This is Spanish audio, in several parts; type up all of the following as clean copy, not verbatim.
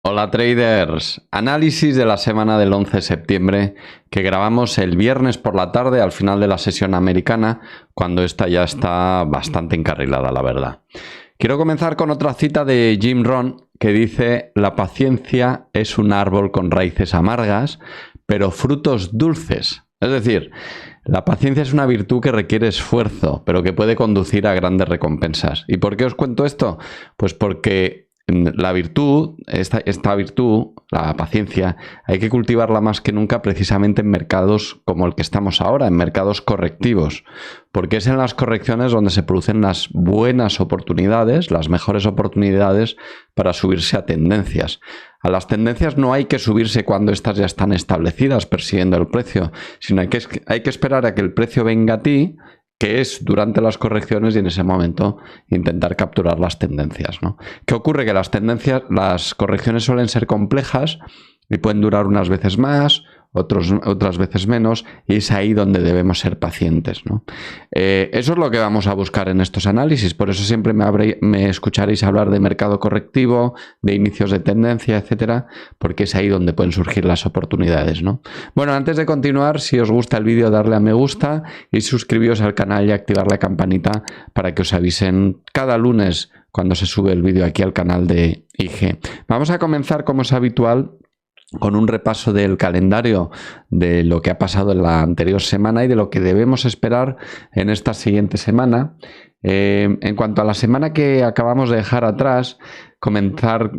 Hola traders, análisis de la semana del 11 de septiembre que grabamos el viernes por la tarde al final de la sesión americana, cuando esta ya está bastante encarrilada, la verdad. Quiero comenzar con otra cita de Jim Rohn que dice: la paciencia es un árbol con raíces amargas, pero frutos dulces. Es decir, la paciencia es una virtud que requiere esfuerzo, pero que puede conducir a grandes recompensas. ¿Y por qué os cuento esto? Pues porque la virtud, esta virtud, la paciencia, hay que cultivarla más que nunca precisamente en mercados como el que estamos ahora, en mercados correctivos, porque es en las correcciones donde se producen las buenas oportunidades, las mejores oportunidades para subirse a tendencias. A las tendencias no hay que subirse cuando estas ya están establecidas persiguiendo el precio, sino hay que esperar a que el precio venga a ti, que es durante las correcciones, y en ese momento intentar capturar las tendencias, ¿no? ¿Qué ocurre? Que las correcciones suelen ser complejas y pueden durar unas veces más, otras veces menos, y es ahí donde debemos ser pacientes, ¿no? Eso es lo que vamos a buscar en estos análisis. Por eso siempre me escucharéis hablar de mercado correctivo, de inicios de tendencia, etcétera, porque es ahí donde pueden surgir las oportunidades, ¿no? Bueno, antes de continuar, si os gusta el vídeo, darle a me gusta y suscribiros al canal y activar la campanita para que os avisen cada lunes cuando se sube el vídeo aquí al canal de IG. Vamos a comenzar, como es habitual, con un repaso del calendario de lo que ha pasado en la anterior semana y de lo que debemos esperar en esta siguiente semana. En cuanto a la semana que acabamos de dejar atrás, comentar,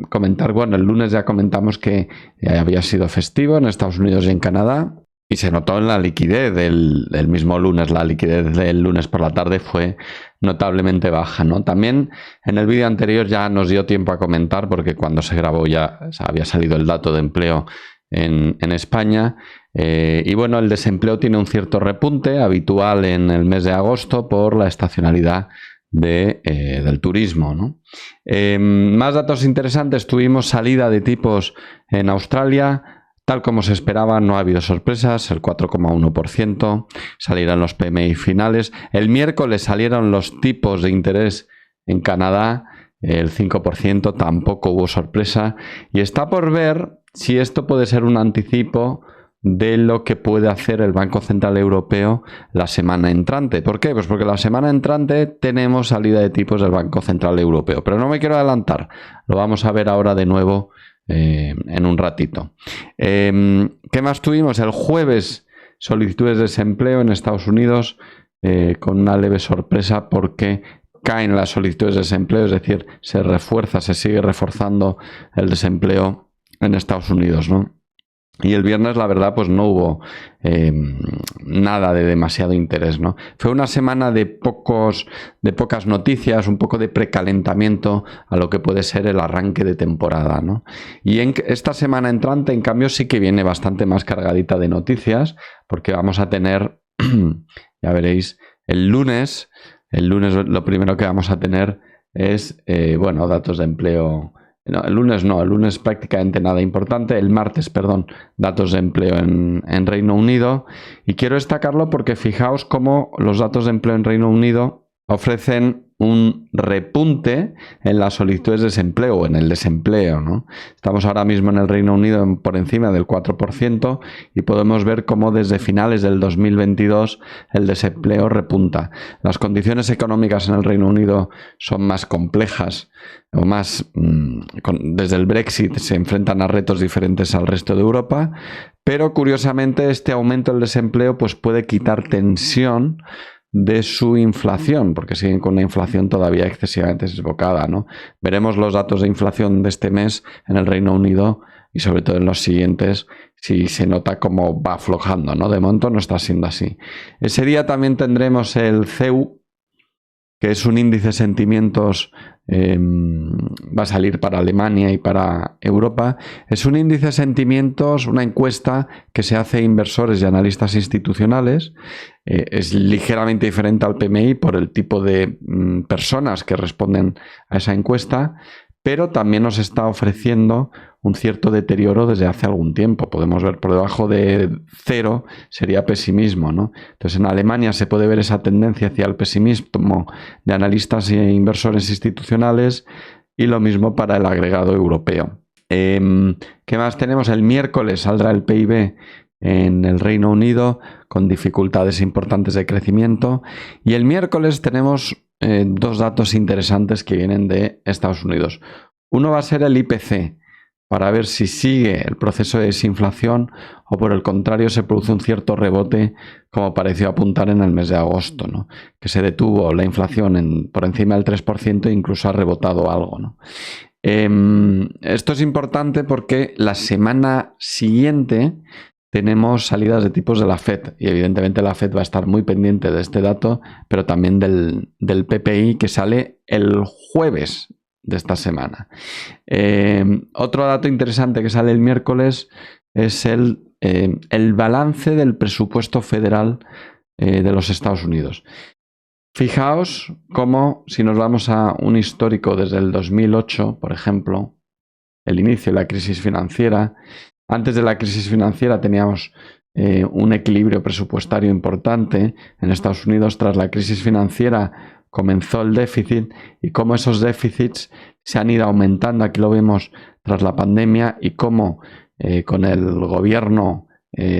bueno, el lunes ya comentamos que había sido festivo en Estados Unidos y en Canadá, y se notó en la liquidez del mismo lunes. La liquidez del lunes por la tarde fue notablemente baja, ¿no? También en el vídeo anterior ya nos dio tiempo a comentar, porque cuando se grabó ya había salido el dato de empleo en España. Y bueno, el desempleo tiene un cierto repunte habitual en el mes de agosto por la estacionalidad del turismo, ¿no? Más datos interesantes: tuvimos salida de tipos en Australia. Tal como se esperaba, no ha habido sorpresas, el 4,1%, salirán los PMI finales. El miércoles salieron los tipos de interés en Canadá, el 5%, tampoco hubo sorpresa. Y está por ver si esto puede ser un anticipo de lo que puede hacer el Banco Central Europeo la semana entrante. ¿Por qué? Pues porque la semana entrante tenemos salida de tipos del Banco Central Europeo. Pero no me quiero adelantar, lo vamos a ver ahora de nuevo en un ratito. ¿Qué más tuvimos? El jueves, solicitudes de desempleo en Estados Unidos, con una leve sorpresa porque caen las solicitudes de desempleo, es decir, se sigue reforzando el desempleo en Estados Unidos, ¿no? Y el viernes, la verdad, pues no hubo nada de demasiado interés, ¿no? Fue una semana de pocas noticias, un poco de precalentamiento a lo que puede ser el arranque de temporada, ¿no? Y en esta semana entrante, en cambio, sí que viene bastante más cargadita de noticias, porque vamos a tener, ya veréis, el lunes lo primero que vamos a tener es, bueno, datos de empleo. No, el lunes prácticamente nada importante. El martes, perdón, datos de empleo en Reino Unido. Y quiero destacarlo porque fijaos cómo los datos de empleo en Reino Unido ofrecen un repunte en las solicitudes de desempleo o en el desempleo, ¿no? Estamos ahora mismo en el Reino Unido por encima del 4% y podemos ver cómo desde finales del 2022 el desempleo repunta. Las condiciones económicas en el Reino Unido son más complejas, o más, desde el Brexit se enfrentan a retos diferentes al resto de Europa, pero curiosamente este aumento del desempleo pues puede quitar tensión de su inflación, porque siguen con una inflación todavía excesivamente desbocada, ¿no? Veremos los datos de inflación de este mes en el Reino Unido y sobre todo en los siguientes, si se nota cómo va aflojando, ¿no? De momento no está siendo así. Ese día también tendremos el CEU, que es un índice de sentimientos, va a salir para Alemania y para Europa. Es un índice de sentimientos, una encuesta que se hace a inversores y analistas institucionales. Es ligeramente diferente al PMI por el tipo de personas que responden a esa encuesta, pero también nos está ofreciendo un cierto deterioro desde hace algún tiempo. Podemos ver por debajo de 0 sería pesimismo, ¿no? Entonces en Alemania se puede ver esa tendencia hacia el pesimismo de analistas e inversores institucionales, y lo mismo para el agregado europeo. ¿Qué más tenemos? El miércoles saldrá el PIB en el Reino Unido con dificultades importantes de crecimiento. Y el miércoles tenemos dos datos interesantes que vienen de Estados Unidos. Uno va a ser el IPC, para ver si sigue el proceso de desinflación o por el contrario se produce un cierto rebote, como pareció apuntar en el mes de agosto, ¿no? Que se detuvo la inflación por encima del 3% e incluso ha rebotado algo, ¿no? Esto es importante porque la semana siguiente tenemos salidas de tipos de la Fed y evidentemente la Fed va a estar muy pendiente de este dato, pero también del PPI que sale el jueves de esta semana. Otro dato interesante que sale el miércoles es el balance del presupuesto federal de los Estados Unidos. Fijaos cómo, si nos vamos a un histórico desde el 2008, por ejemplo, el inicio de la crisis financiera, antes de la crisis financiera teníamos un equilibrio presupuestario importante en Estados Unidos. Tras la crisis financiera comenzó el déficit y cómo esos déficits se han ido aumentando. Aquí lo vemos tras la pandemia y cómo con el gobierno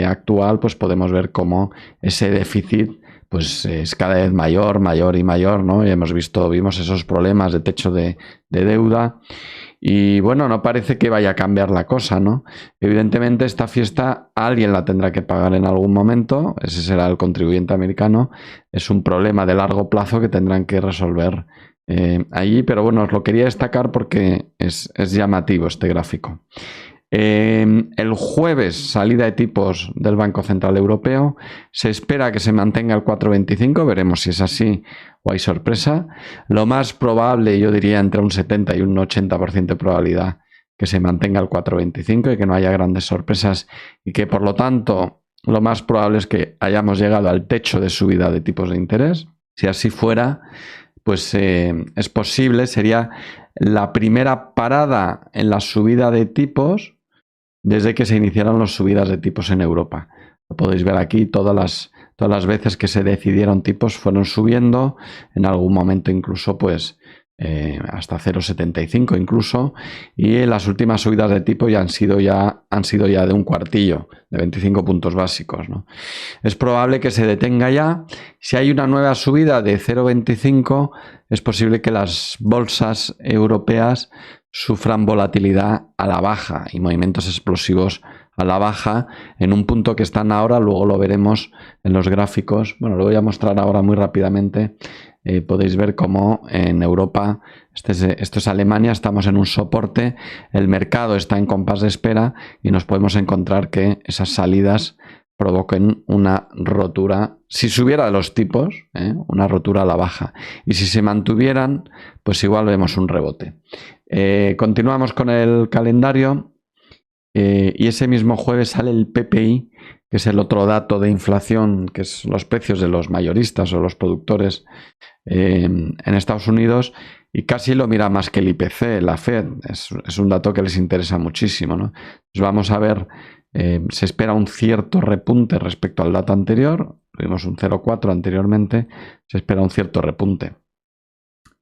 actual pues podemos ver cómo ese déficit pues es cada vez mayor, ¿no? Y vimos esos problemas de techo de deuda. Y bueno, no parece que vaya a cambiar la cosa, ¿no? Evidentemente esta fiesta alguien la tendrá que pagar en algún momento, ese será el contribuyente americano, es un problema de largo plazo que tendrán que resolver allí, pero bueno, os lo quería destacar porque es llamativo este gráfico. El jueves, salida de tipos del Banco Central Europeo. Se espera que se mantenga el 4,25. Veremos si es así o hay sorpresa. Lo más probable, yo diría, entre un 70 y un 80% de probabilidad que se mantenga el 4,25 y que no haya grandes sorpresas y que, por lo tanto, lo más probable es que hayamos llegado al techo de subida de tipos de interés. Si así fuera, pues es posible, sería la primera parada en la subida de tipos desde que se iniciaron las subidas de tipos en Europa. Lo podéis ver aquí, todas las veces que se decidieron tipos fueron subiendo, en algún momento incluso pues hasta 0,75 incluso, y las últimas subidas de tipo han sido ya de un cuartillo, de 25 puntos básicos, ¿no? Es probable que se detenga ya. Si hay una nueva subida de 0,25, es posible que las bolsas europeas sufran volatilidad a la baja y movimientos explosivos a la baja en un punto que están ahora. Luego lo veremos en los gráficos. Bueno, lo voy a mostrar ahora muy rápidamente. Podéis ver cómo en Europa, esto es Alemania, estamos en un soporte, el mercado está en compás de espera y nos podemos encontrar que esas salidas provoquen una rotura, si subiera los tipos, una rotura a la baja, y si se mantuvieran, pues igual vemos un rebote. Continuamos con el calendario y ese mismo jueves sale el PPI, que es el otro dato de inflación, que es los precios de los mayoristas o los productores en Estados Unidos, y casi lo mira más que el IPC, la Fed. Es un dato que les interesa muchísimo, ¿no? Pues vamos a ver, se espera un cierto repunte respecto al dato anterior, tuvimos un 0,4 anteriormente, se espera un cierto repunte.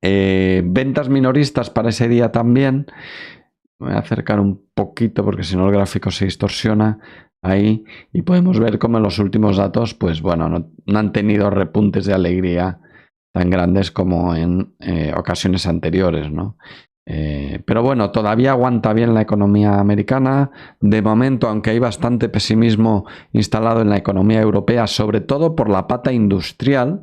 Ventas minoristas para ese día también. Me voy a acercar un poquito porque si no el gráfico se distorsiona ahí y podemos ver cómo en los últimos datos pues bueno, no han tenido repuntes de alegría tan grandes como en ocasiones anteriores, ¿no? Pero bueno, todavía aguanta bien la economía americana. De momento, aunque hay bastante pesimismo instalado en la economía europea, sobre todo por la pata industrial,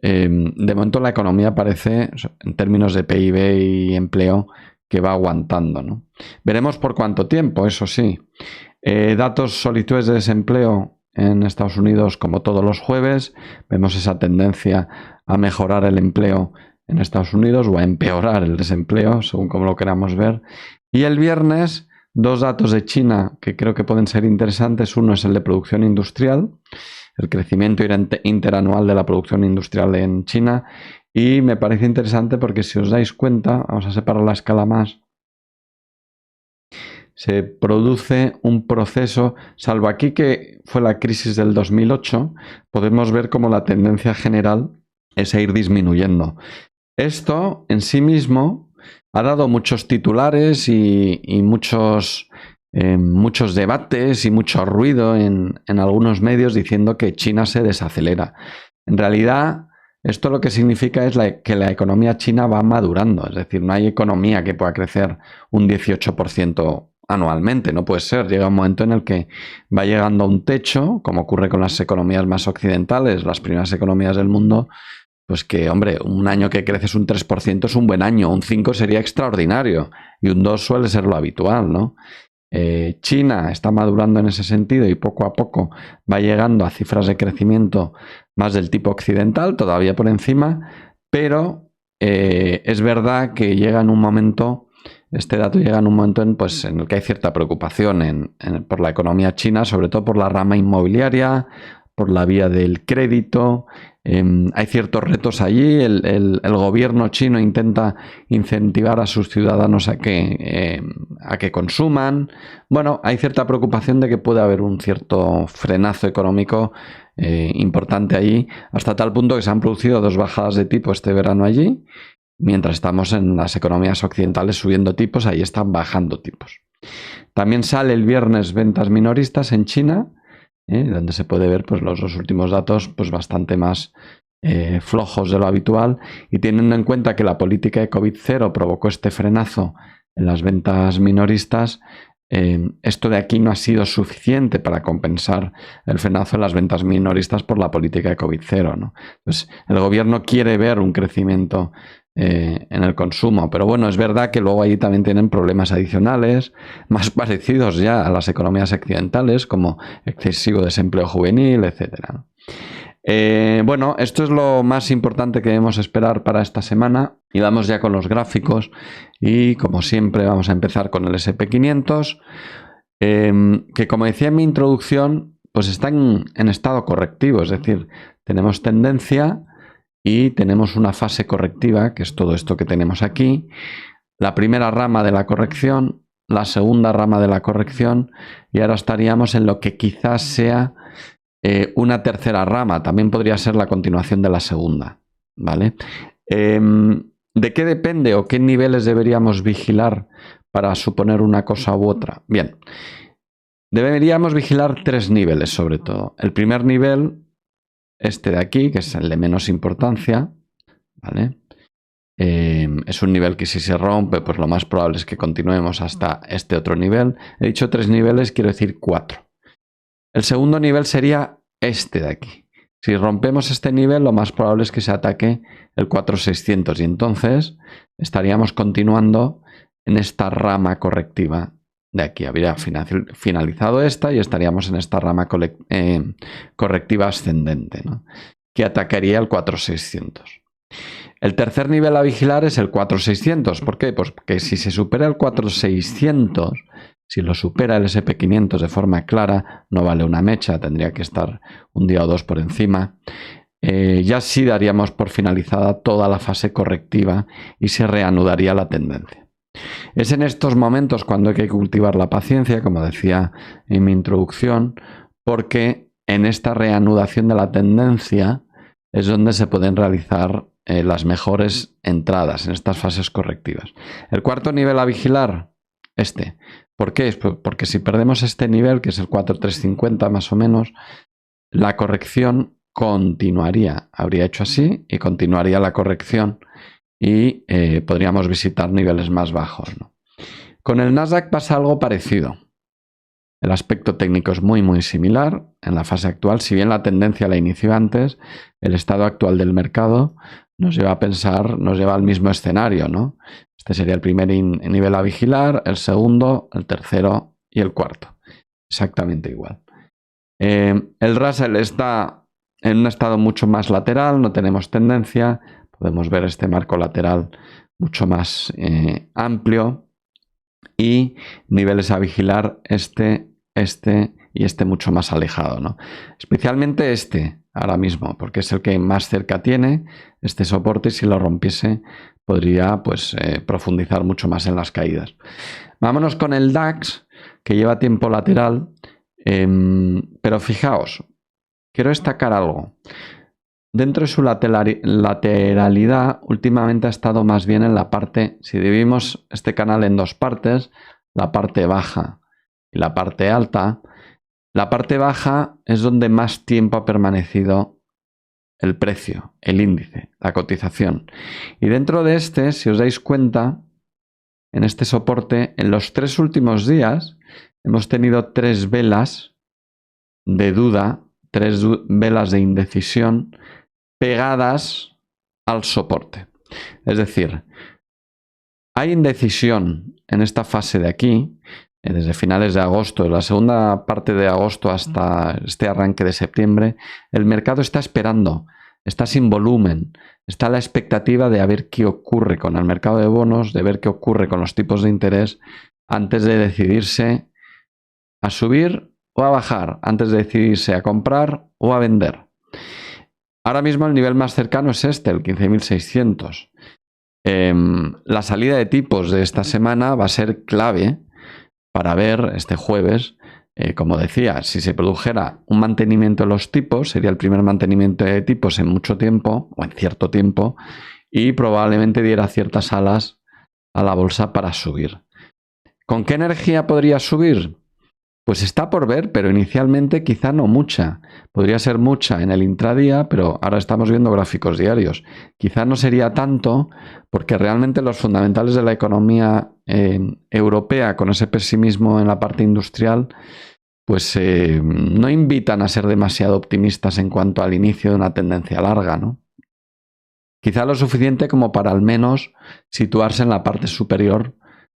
de momento la economía parece, en términos de PIB y empleo, que va aguantando, ¿no? Veremos por cuánto tiempo, eso sí. Datos solicitudes de desempleo en Estados Unidos, como todos los jueves, vemos esa tendencia a mejorar el empleo en Estados Unidos o a empeorar el desempleo, según como lo queramos ver. Y el viernes, dos datos de China que creo que pueden ser interesantes. Uno es el de producción industrial, el crecimiento interanual de la producción industrial en China. Y me parece interesante porque si os dais cuenta, vamos a separar la escala más, se produce un proceso, salvo aquí que fue la crisis del 2008, podemos ver como la tendencia general es a ir disminuyendo. Esto en sí mismo ha dado muchos titulares y muchos debates y mucho ruido en algunos medios diciendo que China se desacelera. En realidad, esto lo que significa es que la economía china va madurando, es decir, no hay economía que pueda crecer un 18% anualmente, no puede ser. Llega un momento en el que va llegando a un techo, como ocurre con las economías más occidentales, las primeras economías del mundo, pues que, hombre, un año que creces un 3% es un buen año, un 5% sería extraordinario y un 2% suele ser lo habitual, ¿no? China está madurando en ese sentido y poco a poco va llegando a cifras de crecimiento más del tipo occidental, todavía por encima, pero es verdad que llega en un momento, este dato llega en un momento en el que hay cierta preocupación por la economía china, sobre todo por la rama inmobiliaria, por la vía del crédito. Hay ciertos retos allí. El gobierno chino intenta incentivar a sus ciudadanos a que consuman. Bueno, hay cierta preocupación de que puede haber un cierto frenazo económico importante allí, hasta tal punto que se han producido 2 bajadas de tipo este verano allí. Mientras estamos en las economías occidentales subiendo tipos, ahí están bajando tipos. También sale el viernes ventas minoristas en China, donde se puede ver pues, los 2 últimos datos pues, bastante más flojos de lo habitual, y teniendo en cuenta que la política de COVID-0 provocó este frenazo en las ventas minoristas, esto de aquí no ha sido suficiente para compensar el frenazo en las ventas minoristas por la política de COVID-0, ¿no? Pues el gobierno quiere ver un crecimiento en el consumo, pero bueno, es verdad que luego ahí también tienen problemas adicionales más parecidos ya a las economías occidentales, como excesivo desempleo juvenil, etcétera. Bueno, esto es lo más importante que debemos esperar para esta semana, y vamos ya con los gráficos, y como siempre vamos a empezar con el SP500, que como decía en mi introducción, pues está en estado correctivo, es decir, tenemos tendencia y tenemos una fase correctiva, que es todo esto que tenemos aquí, la primera rama de la corrección, la segunda rama de la corrección, y ahora estaríamos en lo que quizás sea una tercera rama, también podría ser la continuación de la segunda, ¿vale? ¿De qué depende o qué niveles deberíamos vigilar para suponer una cosa u otra? Bien, deberíamos vigilar 3 niveles sobre todo. El primer nivel, este de aquí, que es el de menos importancia, ¿vale? Es un nivel que si se rompe, pues lo más probable es que continuemos hasta este otro nivel. He dicho 3 niveles, quiero decir 4. El segundo nivel sería este de aquí. Si rompemos este nivel, lo más probable es que se ataque el 4600 y entonces estaríamos continuando en esta rama correctiva de aquí. Habría finalizado esta y estaríamos en esta rama correctiva ascendente, ¿no? Que atacaría el 4600. El tercer nivel a vigilar es el 4600. ¿Por qué? Pues porque si se supera el 4600, si lo supera el SP500 de forma clara, no vale una mecha, tendría que estar un día o 2 por encima, ya sí daríamos por finalizada toda la fase correctiva y se reanudaría la tendencia. Es en estos momentos cuando hay que cultivar la paciencia, como decía en mi introducción, porque en esta reanudación de la tendencia es donde se pueden realizar las mejores entradas en estas fases correctivas. El cuarto nivel a vigilar, este. ¿Por qué? Porque si perdemos este nivel, que es el 4350 más o menos, la corrección continuaría. Habría hecho así y continuaría la corrección y podríamos visitar niveles más bajos, ¿no? Con el Nasdaq pasa algo parecido. El aspecto técnico es muy similar en la fase actual. Si bien la tendencia la inició antes, el estado actual del mercado nos lleva a pensar, nos lleva al mismo escenario, ¿no? Este sería el primer nivel a vigilar, el segundo, el tercero y el cuarto. Exactamente igual. El Russell está en un estado mucho más lateral, no tenemos tendencia. Podemos ver este marco lateral mucho más amplio. Y niveles a vigilar este y este mucho más alejado, ¿no? Especialmente este ahora mismo, porque es el que más cerca tiene este soporte y si lo rompiese podría pues profundizar mucho más en las caídas. Vámonos con el DAX, que lleva tiempo lateral, pero fijaos, quiero destacar algo. dentro de su lateralidad, últimamente ha estado más bien en la parte, si dividimos este canal en dos partes, la parte baja y la parte alta. La parte baja es donde más tiempo ha permanecido el precio, el índice, la cotización. Y dentro de este, si os dais cuenta, en este soporte, en los 3 últimos días hemos tenido 3 velas de duda, 3 velas de indecisión pegadas al soporte. Es decir, hay indecisión en esta fase de aquí, desde finales de agosto, la segunda parte de agosto hasta este arranque de septiembre. El mercado está esperando, está sin volumen, está a la expectativa de ver qué ocurre con el mercado de bonos, de ver qué ocurre con los tipos de interés antes de decidirse a subir o a bajar, antes de decidirse a comprar o a vender. Ahora mismo el nivel más cercano es este, el 15.600. La salida de tipos de esta semana va a ser clave para ver este jueves, como decía, si se produjera un mantenimiento de los tipos, sería el primer mantenimiento de tipos en mucho tiempo, o en cierto tiempo, y probablemente diera ciertas alas a la bolsa para subir. ¿Con qué energía podría subir? Pues está por ver, pero inicialmente quizá no mucha. Podría ser mucha en el intradía, pero ahora estamos viendo gráficos diarios. Quizá no sería tanto porque realmente los fundamentales de la economía europea, con ese pesimismo en la parte industrial, pues no invitan a ser demasiado optimistas en cuanto al inicio de una tendencia larga, ¿no? Quizá lo suficiente como para al menos situarse en la parte superior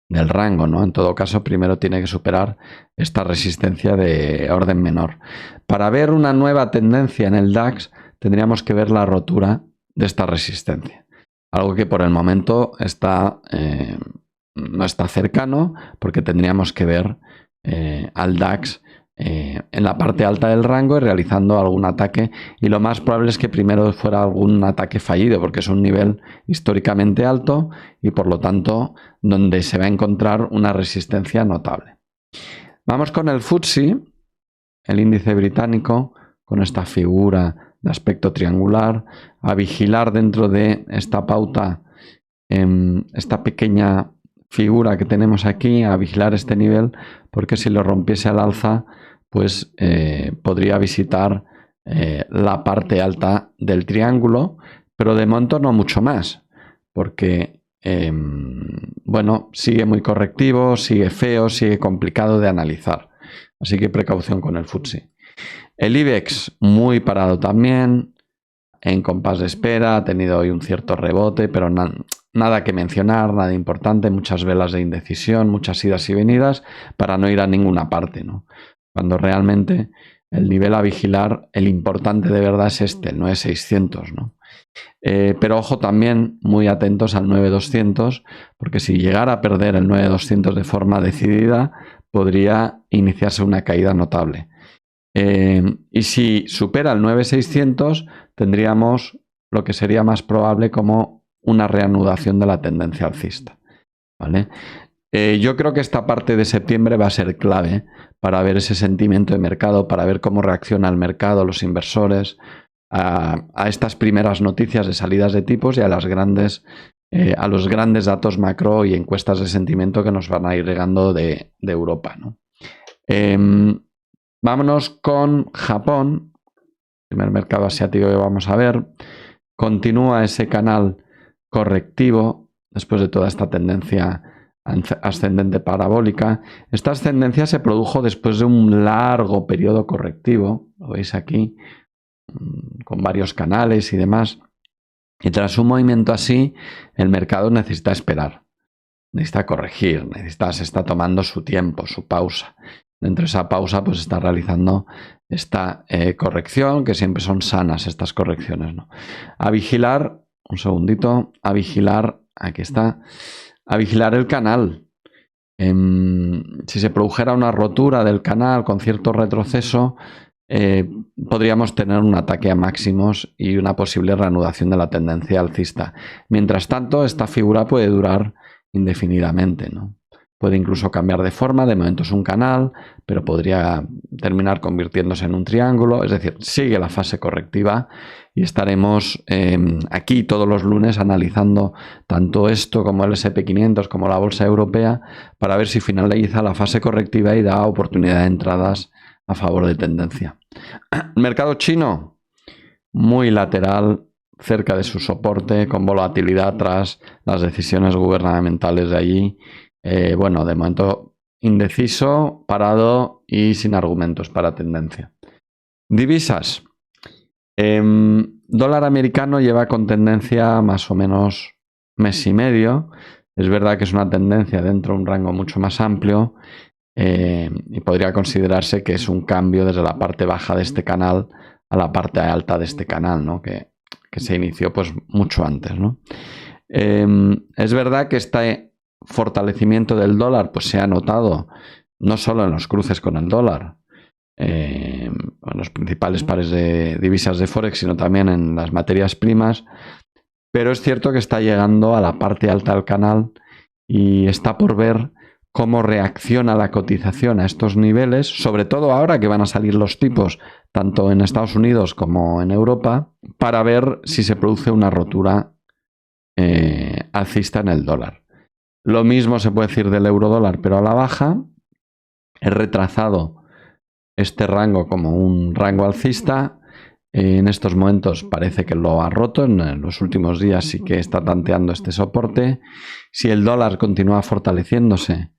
del rango, ¿no? En todo caso, primero tiene que superar esta resistencia de orden menor. Para ver una nueva tendencia en el DAX, tendríamos que ver la rotura de esta resistencia. Algo que por el momento no está cercano, porque tendríamos que ver al DAX en la parte alta del rango y realizando algún ataque, y lo más probable es que primero fuera algún ataque fallido, porque es un nivel históricamente alto y por lo tanto donde se va a encontrar una resistencia notable. Vamos con el FTSE, el índice británico, con esta figura de aspecto triangular, a vigilar dentro de esta pauta, esta pequeña figura que tenemos aquí, a vigilar este nivel, porque si lo rompiese al alza, pues podría visitar la parte alta del triángulo, pero de momento no mucho más, porque bueno, sigue muy correctivo, sigue feo, sigue complicado de analizar. Así que precaución con el FTSE. El IBEX muy parado también, en compás de espera, ha tenido hoy un cierto rebote, pero nada que mencionar, nada importante, muchas velas de indecisión, muchas idas y venidas para no ir a ninguna parte, ¿no? Cuando realmente el nivel a vigilar, el importante de verdad es este, el 9.600, ¿no? Pero ojo también, muy atentos al 9.200, porque si llegara a perder el 9.200 de forma decidida, podría iniciarse una caída notable. Y si supera el 9.600, tendríamos lo que sería más probable como una reanudación de la tendencia alcista, ¿vale? Yo creo que esta parte de septiembre va a ser clave para ver ese sentimiento de mercado, para ver cómo reacciona el mercado, los inversores, a estas primeras noticias de salidas de tipos y a los grandes datos macro y encuestas de sentimiento que nos van a ir llegando de Europa, ¿no? Vámonos con Japón, primer mercado asiático que vamos a ver. Continúa ese canal correctivo después de toda esta tendencia ascendente parabólica. Esta ascendencia se produjo después de un largo periodo correctivo, lo veis aquí, con varios canales y demás. Y tras un movimiento así, el mercado necesita esperar, necesita corregir, se está tomando su tiempo, su pausa. Dentro de esa pausa, pues está realizando esta corrección, que siempre son sanas estas correcciones, ¿no? A vigilar, un segundito, a vigilar, aquí está, a vigilar el canal. Si se produjera una rotura del canal con cierto retroceso, podríamos tener un ataque a máximos y una posible reanudación de la tendencia alcista. Mientras tanto, esta figura puede durar indefinidamente, ¿no? Puede incluso cambiar de forma, de momento es un canal, pero podría terminar convirtiéndose en un triángulo, es decir, sigue la fase correctiva y estaremos aquí todos los lunes analizando tanto esto como el SP500 como la bolsa europea para ver si finaliza la fase correctiva y da oportunidad de entradas a favor de tendencia. El mercado chino, muy lateral, cerca de su soporte, con volatilidad tras las decisiones gubernamentales de allí. Bueno, de momento indeciso, parado y sin argumentos para tendencia. Divisas. Dólar americano lleva con tendencia más o menos mes y medio. Es verdad que es una tendencia dentro de un rango mucho más amplio y podría considerarse que es un cambio desde la parte baja de este canal a la parte alta de este canal, ¿no? que se inició pues mucho antes, ¿no? Es verdad que este fortalecimiento del dólar pues se ha notado no solo en los cruces con el dólar, en los principales pares de divisas de Forex, sino también en las materias primas, pero es cierto que está llegando a la parte alta del canal y está por ver cómo reacciona la cotización a estos niveles, sobre todo ahora que van a salir los tipos tanto en Estados Unidos como en Europa, para ver si se produce una rotura alcista en el dólar. Lo mismo se puede decir del euro dólar, pero a la baja. He retrasado este rango como un rango alcista. En estos momentos parece que lo ha roto. En los últimos días sí que está tanteando este soporte. Si el dólar continúa fortaleciéndose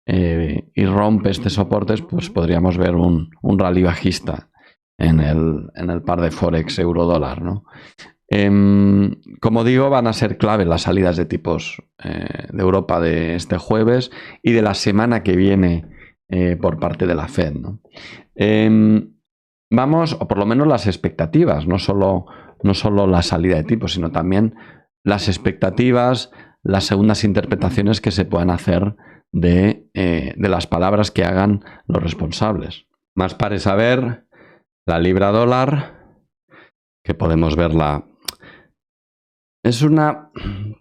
y rompe este soporte, pues podríamos ver un rally bajista en el par de Forex euro-dólar, ¿no? Como digo, van a ser clave las salidas de tipos de Europa de este jueves y de la semana que viene por parte de la Fed, ¿no? Vamos, o por lo menos las expectativas, no solo la salida de tipos, sino también las expectativas, las segundas interpretaciones que se puedan hacer de las palabras que hagan los responsables. Más pares a ver, la libra dólar, que podemos verla.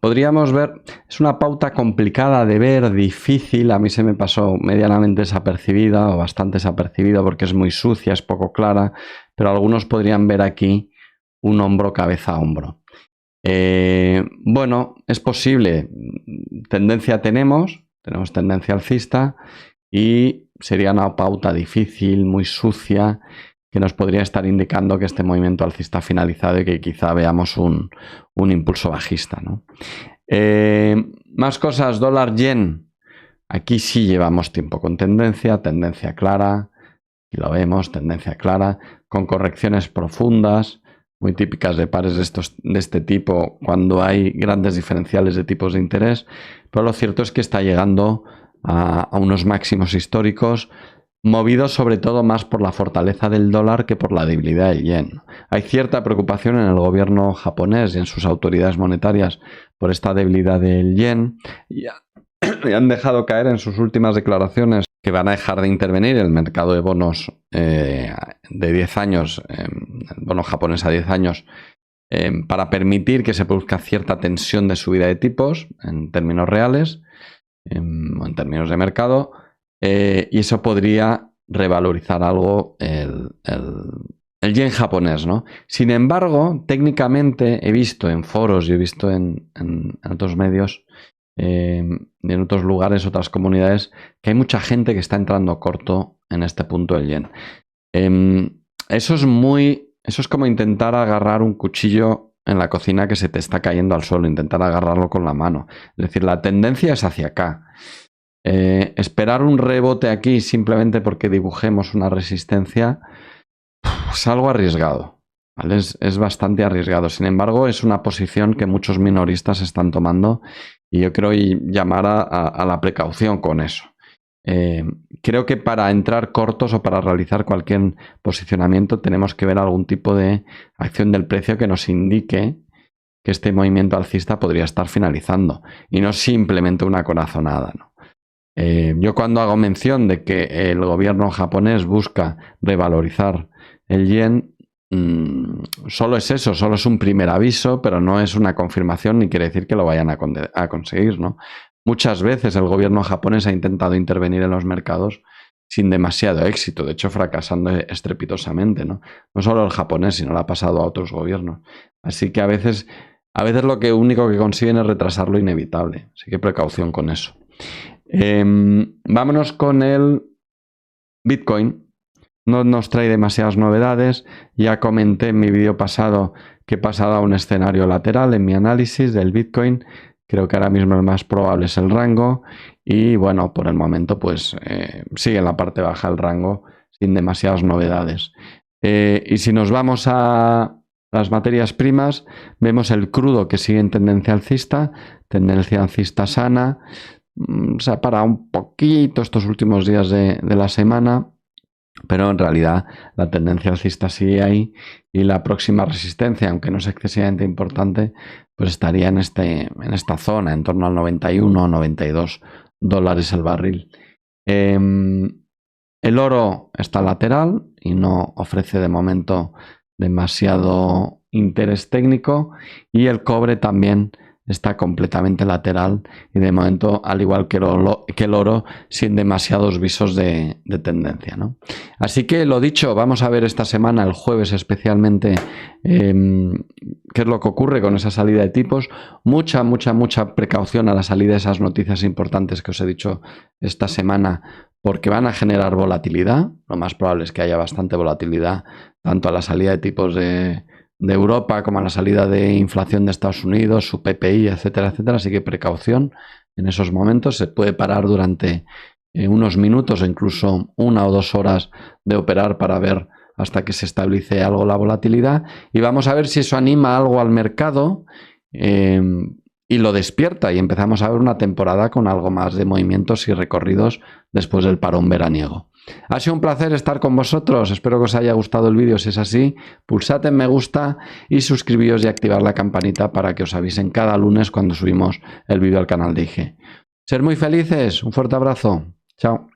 Podríamos ver, es una pauta complicada de ver, difícil. A mí se me pasó medianamente desapercibida o bastante desapercibida porque es muy sucia, es poco clara, pero algunos podrían ver aquí un hombro cabeza a hombro. Bueno, es posible. Tendencia tenemos tendencia alcista y sería una pauta difícil, muy sucia, que nos podría estar indicando que este movimiento alcista ha finalizado y que quizá veamos un impulso bajista, ¿no? Más cosas, dólar-yen. Aquí sí llevamos tiempo con tendencia clara, y lo vemos, tendencia clara, con correcciones profundas, muy típicas de pares de este tipo cuando hay grandes diferenciales de tipos de interés, pero lo cierto es que está llegando a unos máximos históricos, movidos sobre todo más por la fortaleza del dólar que por la debilidad del yen. Hay cierta preocupación en el gobierno japonés y en sus autoridades monetarias por esta debilidad del yen y han dejado caer en sus últimas declaraciones que van a dejar de intervenir el mercado de bonos de 10 años, el bono japonés a 10 años, para permitir que se produzca cierta tensión de subida de tipos en términos reales o en términos de mercado. Y eso podría revalorizar algo el yen japonés, ¿no? Sin embargo, técnicamente he visto en foros y he visto en otros medios, en otros lugares, otras comunidades, que hay mucha gente que está entrando corto en este punto del yen. Eso es como intentar agarrar un cuchillo en la cocina que se te está cayendo al suelo, intentar agarrarlo con la mano. Es decir, la tendencia es hacia acá. Esperar un rebote aquí simplemente porque dibujemos una resistencia es algo arriesgado, ¿vale? Es bastante arriesgado. Sin embargo, es una posición que muchos minoristas están tomando y yo creo llamar a la precaución con eso. Creo que para entrar cortos o para realizar cualquier posicionamiento tenemos que ver algún tipo de acción del precio que nos indique que este movimiento alcista podría estar finalizando y no simplemente una corazonada, ¿no? Yo cuando hago mención de que el gobierno japonés busca revalorizar el yen, solo es eso, solo es un primer aviso, pero no es una confirmación ni quiere decir que lo vayan a conseguir, ¿no? Muchas veces el gobierno japonés ha intentado intervenir en los mercados sin demasiado éxito, de hecho fracasando estrepitosamente, ¿no? No solo el japonés, sino lo ha pasado a otros gobiernos. Así que a veces lo único que consiguen es retrasar lo inevitable, así que precaución con eso. Vámonos con el Bitcoin. No nos trae demasiadas novedades. Ya comenté en mi vídeo pasado que he pasado a un escenario lateral en mi análisis del Bitcoin. Creo que ahora mismo el más probable es el rango. Y bueno, por el momento pues sigue en la parte baja el rango sin demasiadas novedades. Y si nos vamos a las materias primas, vemos el crudo que sigue en tendencia alcista sana. Se ha parado un poquito estos últimos días de la semana, pero en realidad la tendencia alcista sigue ahí y la próxima resistencia, aunque no es excesivamente importante, pues estaría en esta zona, en torno al 91 o 92 dólares el barril. El oro está lateral y no ofrece de momento demasiado interés técnico, y el cobre también está completamente lateral y de momento, al igual que el oro, sin demasiados visos de tendencia, ¿no? Así que lo dicho, vamos a ver esta semana, el jueves especialmente, qué es lo que ocurre con esa salida de tipos. Mucha precaución a la salida de esas noticias importantes que os he dicho esta semana, porque van a generar volatilidad. Lo más probable es que haya bastante volatilidad tanto a la salida de tipos de Europa como a la salida de inflación de Estados Unidos, su PPI, etcétera, etcétera. Así que precaución en esos momentos. Se puede parar durante unos minutos o incluso 1 o 2 horas de operar para ver hasta que se estabilice algo la volatilidad, y vamos a ver si eso anima algo al mercado y lo despierta y empezamos a ver una temporada con algo más de movimientos y recorridos después del parón veraniego. Ha sido un placer estar con vosotros, espero que os haya gustado el vídeo. Si es así, pulsad en me gusta y suscribíos y activad la campanita para que os avisen cada lunes cuando subimos el vídeo al canal de IG. Ser muy felices, un fuerte abrazo, chao.